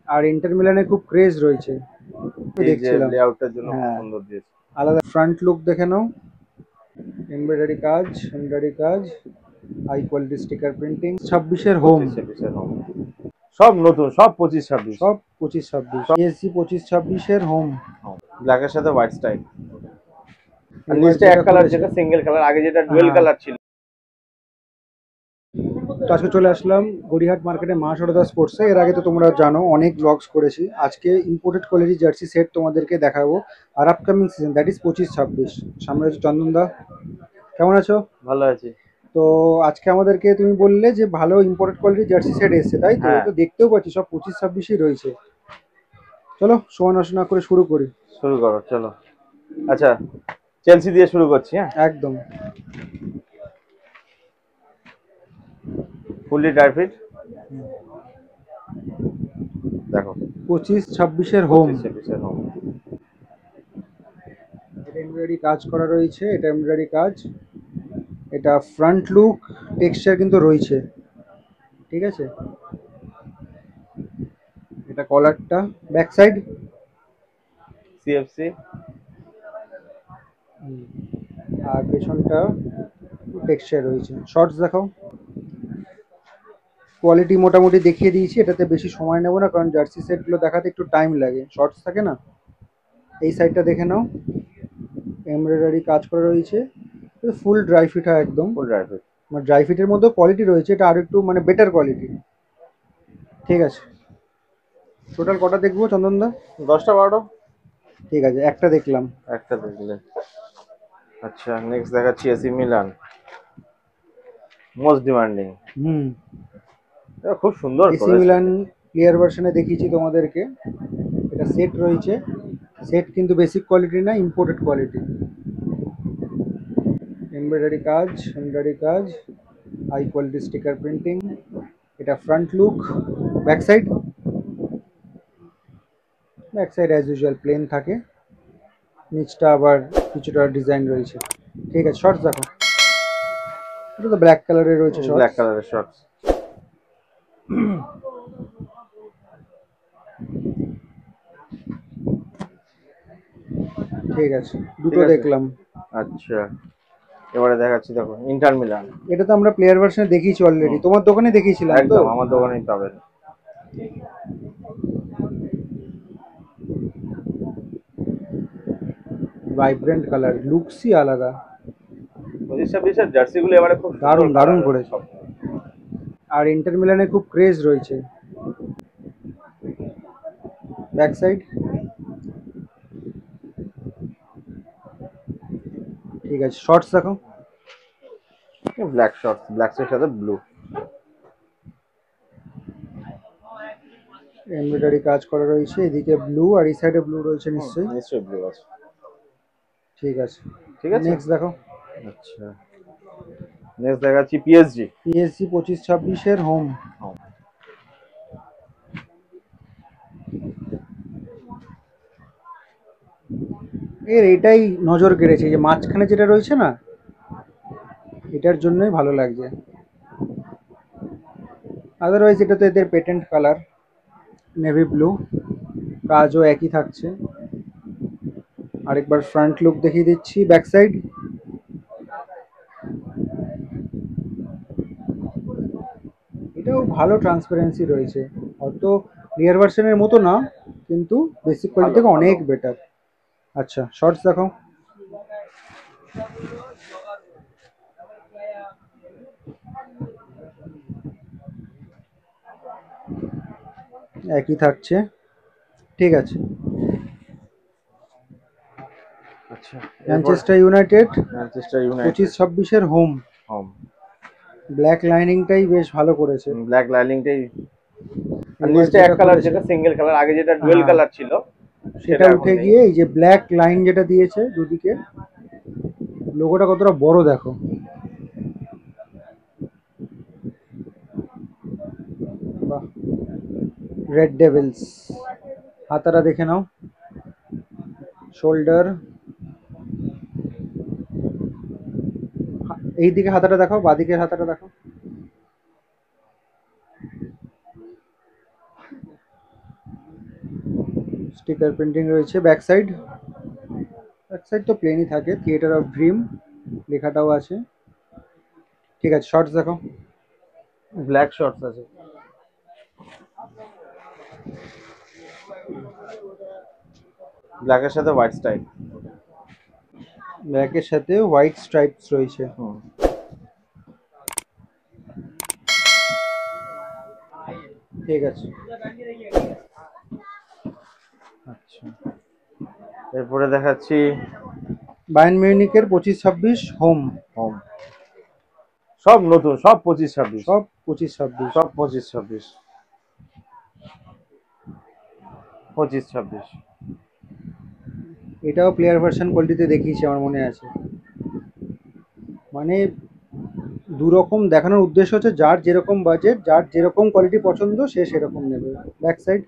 আর inter মিলানে খুব craze রয়েছে এই যে দেখছিলাম। লেআউটটার জন্য খুব হ্যাঁ, সুন্দর দিয়েছে। আলাদা ফ্রন্ট লুক দেখে নাও। এমব্রয়ডারি কাজ, হাই কোয়ালিটি স্টিকার প্রিন্টিং। 26-এর হোম। 25-26 হোম, সব নতুন, সব 25-26। সব 25-26 পিএসজি 25-26-এর হোম। ব্ল্যাকের সাথে হোয়াইট স্টাইল, আর এবার নিচটা এক যেটা কালার, করেছে, যেটা সিঙ্গেল কালার, আগে যেটা ডুয়েল হ্যাঁ, কালার ছিল। তো আজকে চলে আসলাম গড়িয়াহাট মার্কেটে মা সারদা স্পোর্টসে। এর আগে তো তোমরা জানো অনেক ব্লগস করেছি। আজকে ইম্পোর্টেড কোয়ালিটি জার্সি সেট তোমাদেরকে দেখাবো। আর আপকামিং সিজন, দ্যাট ইজ 25-26। সামনে হচ্ছে চন্দনদা, কেমন আছো? ভালো আছে। তো আজকে আমাদেরকে তুমি বললে যে ভালো ইম্পোর্টেড কোয়ালিটি জার্সি সেট এসছে, তাই তো? হ্যাঁ, এই তো দেখতেও পাচ্ছি সব 25-26ই রয়েছে। চলো সময় নষ্ট না করে শুরু করি। শুরু করো চলো। আচ্ছা, চেলসি দিয়ে শুরু করছি। হ্যাঁ, একদম। ফুললি ড্রাই ফিট, দেখো 25-26-এর হোম। 25-26 হোম। এটা এমব্রয়ডারি কাজ করা রয়েছে, এটা এমব্রয়ডারি কাজ। এটা ফ্রন্ট লুক টেক্সচার কিন্তু রয়েছে, ঠিক আছে। এটা কলারটা, ব্যাক সাইড। সিএফসি, আর পেছনটা টেক্সচার রয়েছে। শর্টস দেখাও। কোয়ালিটি মোটামুটি দেখিয়ে দিয়েছি, এটাতে বেশি সময় নেব না কারণ জার্সি সেটগুলো দেখাতে একটু টাইম লাগে, শর্টস থাকে না। এই সাইডটা দেখে নাও, এমব্রয়ডারি কাজ করা রয়েছে। ফুল ড্রাই ফিট হয় একদম। ফুল ড্রাই ফিট। মানে ড্রাই ফিটের মধ্যেও কোয়ালিটি রয়েছে, এটা আর একটু মানে বেটার কোয়ালিটি, ঠিক আছে। টোটাল কটা দেখবো চন্দনদা? 10টা 12টা। ঠিক আছে, একটা দেখলাম। একটা দেখলে। আচ্ছা, নেক্সট দেখাচ্ছি এসি মিলান, মোস্ট ডিমান্ডিং। হুম। এটা খুব সুন্দর এসি করেছে। মিলান ক্লিয়ার ভার্সনে দেখিয়েছি তোমাদেরকে। এটা সেট রয়েছে, সেট কিন্তু বেসিক কোয়ালিটি না, ইম্পোর্টেড কোয়ালিটি। এমব্রয়ডারি কাজ, হাই কোয়ালিটি স্টিকার প্রিন্টিং। এটা front look. Back side, back side as usual plain থাকে, নিচটা আবার কিছুটা ডিজাইন রয়েছে। ঠিক আছে, শর্টস দেখো। এটা তো ব্ল্যাক কালারের রয়েছে ব্ল্যাক শর্টস। কালারের শর্টস। ঠিক আছে, ঠিক দুটো আছে। দেখলাম। আচ্ছা, এবারে দেখাচ্ছি, দেখো ইন্টার মিলান। এটা তো আমরা প্লেয়ার ভার্সনে দেখিয়েছি অলরেডি, হুম, তোমার দোকানে দেখিয়েছিলাম তো। একদম আমার দোকানেই পাবেন। ভাইব্রেন্ট কালার, লুকসই আলাদা। 25-26 জার্সি গুলো এবারে খুব সুন্দর দারুণ দারুণ কালার হয়েছে করেছে। সব। আর ইন্টার মিলানে খুব ক্রেজ রয়েছে। ব্যাক সাইড, ঠিক আছে। শর্টস দেখো। ব্ল্যাক শর্টস, ব্ল্যাক এর সাথে ব্লু। এমব্রয়ডারি কাজ করা রয়েছে, এদিকে ব্লু আর এই সাইডে ব্লু রয়েছে হুম, নিশ্চয়ই। নিশ্চয়ই ব্লু আছে। ঠিক আছে, ঠিক আছে। নেক্সট দেখো। আচ্ছা, নেক্সট দেখাচ্ছি পিএসজি। PSG 25-26-এর home. এর এটাই নজর কেড়েছে, যে মাঝখানে যেটা রয়েছে না, এটার জন্যই ভালো লাগছে। আদারওয়াইজ এটা তো এদের পেটেন্ট কালার, নেভি ব্লু। কাজও একই থাকছে। আরেকবার ফ্রন্ট লুক দেখিয়ে দিচ্ছি, ব্যাক সাইড। এটাও ভালো ট্রান্সপারেন্সি রয়েছে, অত ক্লিয়ার ভার্সনের মতো না, কিন্তু বেসিক কোয়ালিটি ভালো থেকে ভালো। অনেক বেটার। আচ্ছা, শর্টস দেখো। একই থাকছে, ঠিক আছে। আচ্ছা, এরপর ম্যানচেস্টার ইউনাইটেড ম্যানচেস্টার পঁচিশ ইউনাইটেড ছাব্বিশের হোম। হোম। ব্ল্যাক লাইনিংটাই বেশ ভালো করেছে। ব্ল্যাক লাইনিংটাই, আর এবার নিচটা এক যেটা কালার, করেছে, যেটা সিঙ্গেল কালার, আগে যেটা ডুয়েল হ্যাঁ, কালার ছিল সেটা সেটা এখন উঠে নেই। গিয়ে এই যে ব্ল্যাক লাইন যেটা দিয়েছে দুদিকে, লোগোটা কতটা বড় দেখো। বাহ, রেড ডেভিলস। হাতাটা দেখে নাও, শোল্ডার। এই দিকে হাতাটা দেখো, বাদিকের হাতাটা দেখো। স্টিকার প্রিন্টিং রয়েছে। ব্যাক সাইড তো প্লেনই থাকে, থিয়েটার অফ ড্রিম লেখাটাও আছে। ঠিক আছে, শর্টস দেখো। ব্ল্যাক শর্টস আছে, ব্ল্যাকের সাথে হোয়াইট স্টাইল। ব্ল্যাকের সাথে হোয়াইট স্ট্রাইপস রয়েছে। হুম, ঠিক আছে। আচ্ছা এরপরে দেখাচ্ছি বায়ার্ন মিউনিখের 25-26 হোম। হোম, সব নতুন, সব 25-26, সব 25-26। সব 25-26, 25-26। এটাও প্লেয়ার ভার্সন কোয়ালিটিতে দেখিয়েছি আমার মনে আছে। মানে দু রকম দেখানোর উদ্দেশ্য হচ্ছে যার যেরকম বাজেট, যার যেরকম কোয়ালিটি পছন্দ সে সেরকম নেবে। ব্যাক সাইড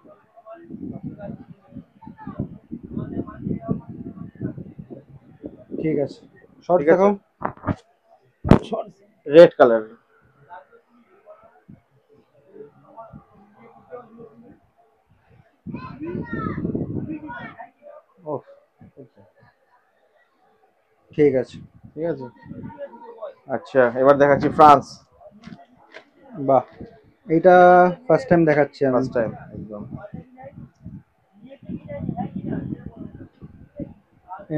ঠিক আছে। শর্ট ঠিক আছে, দেখাও। Red colour. ও ঠিক আছে। ঠিক আছে। আচ্ছা এবার দেখাচ্ছি ফ্রান্স। বাহ, এইটা ফার্স্ট টাইম দেখাচ্ছি আমি। ফার্স্ট টাইম একদম।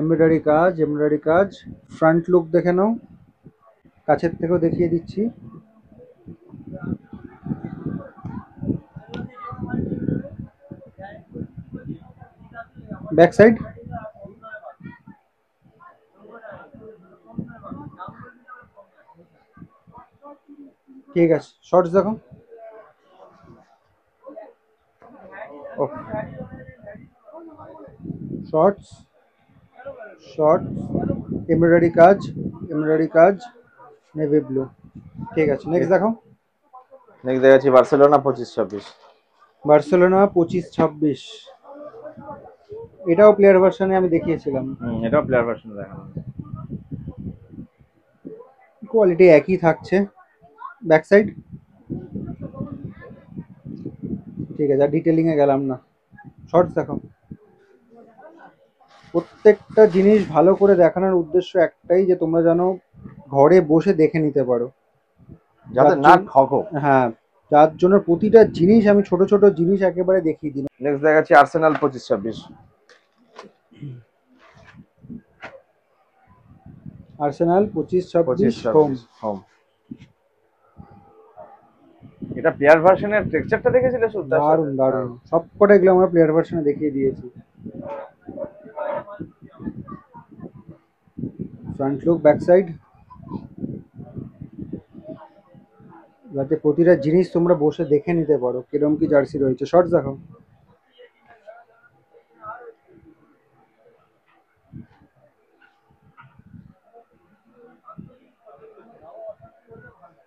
এমব্রয়ডারি কাজ। ফ্রন্ট লুক দেখে নাও, কাছের থেকেও দেখিয়ে দিচ্ছি। ব্যাক সাইড ঠিক আছে। শর্টস দেখো। ওহ, শর্টস এমব্রয়ডারি কাজ নেভি ব্লু। ঠিক আছে, নেক্সট দেখো। নেক্সট দেখাচ্ছি বার্সেলোনা 25-26। বার্সেলোনা 25-26, এটাও প্লেয়ার ভার্সনে আমি দেখিয়েছিলাম। এটাও প্লেয়ার ভার্সন দেখানো। কোয়ালিটি একই থাকছে। ব্যাক সাইড ঠিক আছে, আর ডিটেলিংয়ে গেলাম না। শর্টস দেখো। প্রত্যেকটা জিনিস ভালো করে দেখানোর উদ্দেশ্য একটাই, যে তোমরা যেন ঘরে বসে দেখে নিতে পারো, যাতে না ঠকো। হ্যাঁ, যার জন্য প্রতিটা জিনিস আমি ছোট ছোট জিনিস একেবারে দেখিয়ে দিই। নেক্সট দেখাচ্ছি আর্সেনাল 25-26। Arsenal 25-26 home. হোম। এটা প্লেয়ার ভার্সনের টেক্সচারটা দেখেছিলে শুধু? দারুণ দারুণ, সব কটা এগুলো আমরা প্লেয়ার ভার্সনে দেখিয়ে দিয়েছি। ফ্রন্ট লুক, ব্যাক সাইড, যাতে প্রতিটা জিনিস তোমরা বসে দেখে নিতে পারো কিরকম কি জার্সি রয়েছে। শর্টস দেখো।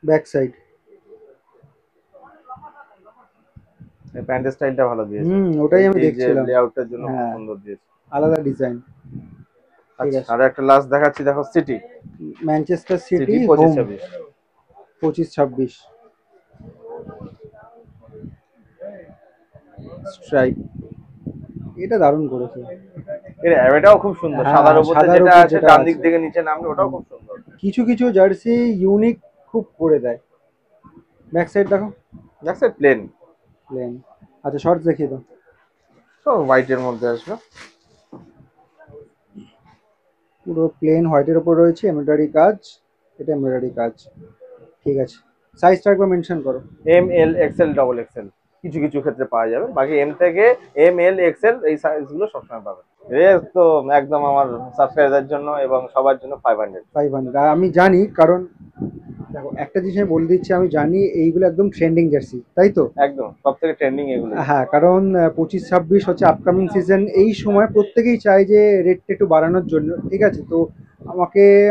ব্যাক সাইড প্যান্টের স্টাইলটা ভালো দিয়েছে। ওটাই আমি দেখছিলাম। লেআউটের জন্য খুব হ্যাঁ, সুন্দর দিয়েছে, আলাদা ডিজাইন। ঠিক আচ্ছা আছে। আর একটা লাস্ট দেখাচ্ছি, দেখো city Manchester city home 25-26। 25-26 stripe, এটা দারুণ করেছে। এটাও খুব সুন্দর, হ্যাঁ, সাদার উপর সাদার যেটা উপর আছে যেটা ডান দিক আছে। থেকে নিচে নামলে ওটাও খুব সুন্দর। কিছু কিছু জার্সি ইউনিক খুব করে দেয়। ব্যাক সাইড দেখো। দেখছে প্লেন, প্লেন। আচ্ছা, শর্টস দেখিয়ে দাও। তো হোয়াইটের মধ্যে আসবে। পুরো প্লেন হোয়াইটের উপর রয়েছে এমব্রয়ডারি কাজ, এটা এমব্রয়ডারি কাজ। ঠিক আছে, সাইজটা একবার মেনশন করো। M L XL double XL কিছু কিছু ক্ষেত্রে পাওয়া যাবে, বাকি এম থেকে এম এল এক্সেল এই সাইজগুলো সবসময় পাবেন। রেস তো একদম আমার সাবস্ক্রাইবারদের জন্য এবং সবার জন্য 500। 500, আর আমি জানি, কারণ দেখো একটা জিনিস আমি বলে দিচ্ছি, আমি জানি এইগুলো একদম ট্রেন্ডিং জার্সি, তাই তো? একদম সব থেকে ট্রেন্ডিং এগুলো। হ্যাঁ, কারণ 25-26 হচ্ছে আপকামিং সিজন, এই সময় প্রত্যেকেই চায় যে রেটটা একটু বাড়ানোর জন্য। ঠিক আছে, তো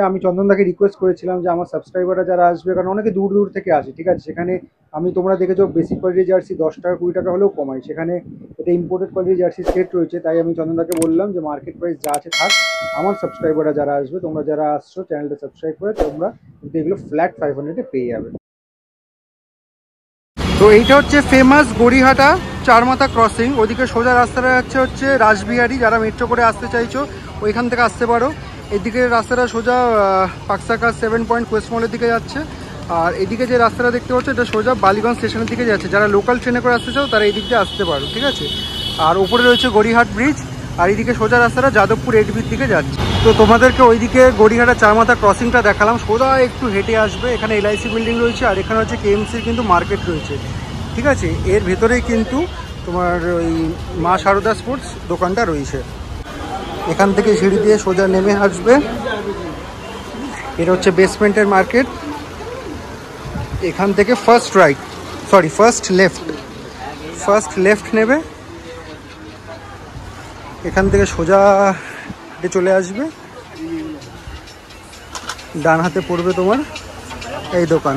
আমি চন্দনদাকে রিকোয়েস্ট করেছিলাম যে আমার সাবস্ক্রাইবাররা যারা আসবে, কারণ অনেকে দূর দূর থেকে আসে, ঠিক আছে, সেখানে আমি, তোমরা দেখেছো বেসিক কোয়ালিটি জার্সি 10 টাকা 20 টাকা হলেও কমাই, সেখানে এটা ইম্পোর্টেড কোয়ালিটি জার্সি সেট রয়েছে। তাই আমি চন্দনদাকে বললাম যে মার্কেট প্রাইস যা আছে থাক, আমার সাবস্ক্রাইবাররা যারা আসবে, তোমরা যারা আসছো চ্যানেলটা সাবস্ক্রাইব করে, তোমরা কিন্তু এগুলো ফ্ল্যাট 500-এ পেয়ে যাবে। তো এইটা হচ্ছে ফেমাস গড়িহাটা চারমাথা ক্রসিং। ওইদিকে সোজা রাস্তাটা হচ্ছে রাসবিহারি, যারা মেট্রো করে আসতে চাইছো ওইখান থেকে আসতে পারো। এদিকে রাস্তাটা সোজা পাকসাকা 7 পয়েন্ট কোয়েস্ট মলের দিকে যাচ্ছে। আর এদিকে যে রাস্তাটা দেখতে পাচ্ছ এটা সোজা বালিগঞ্জ স্টেশনের দিকে যাচ্ছে। যারা লোকাল ট্রেনে করে আসতে চাও তারা এই দিক দিয়ে আসতে পারো, ঠিক আছে। আর ওপরে রয়েছে গড়িহাট ব্রিজ, আর এইদিকে সোজা রাস্তাটা যাদবপুর এডিবির দিকে যাচ্ছে। তো তোমাদেরকে ওইদিকে গড়িহাটা চারমাথা ক্রসিংটা দেখালাম, সোজা একটু হেঁটে আসবে। এখানে এলআইসি বিল্ডিং রয়েছে, আর এখানে হচ্ছে কেএমসির কিন্তু মার্কেট রয়েছে, ঠিক আছে। এর ভেতরেই কিন্তু তোমার ওই মা সারদা স্পোর্টস দোকানটা রয়েছে। এখান থেকে সিঁড়ি দিয়ে সোজা নেমে আসবে, এটা হচ্ছে বেসমেন্টের মার্কেট। এখান থেকে ফার্স্ট লেফট নেবে, এখান থেকে সোজা হেঁটে চলে আসবে। ডান হাতে পড়বে তোমার এই দোকান।